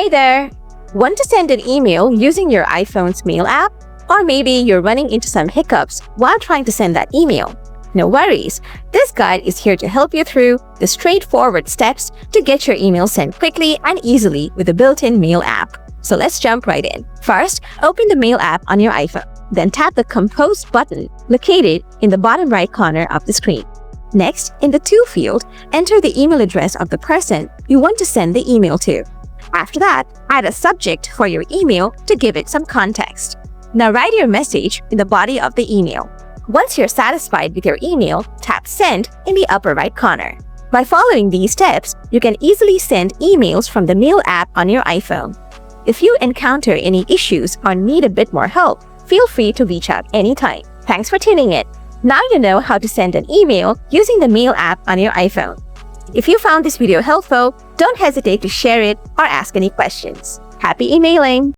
Hey there! Want to send an email using your iPhone's mail app? Or maybe you're running into some hiccups while trying to send that email. No worries, this guide is here to help you through the straightforward steps to get your email sent quickly and easily with the built-in mail app. So let's jump right in. First, open the mail app on your iPhone. Then tap the Compose button located in the bottom right corner of the screen. Next, in the To field, enter the email address of the person you want to send the email to. After that, add a subject for your email to give it some context. Now write your message in the body of the email. Once you're satisfied with your email, tap Send in the upper right corner. By following these steps, you can easily send emails from the Mail app on your iPhone. If you encounter any issues or need a bit more help, feel free to reach out anytime. Thanks for tuning in. Now you know how to send an email using the Mail app on your iPhone. If you found this video helpful, don't hesitate to share it or ask any questions. Happy emailing!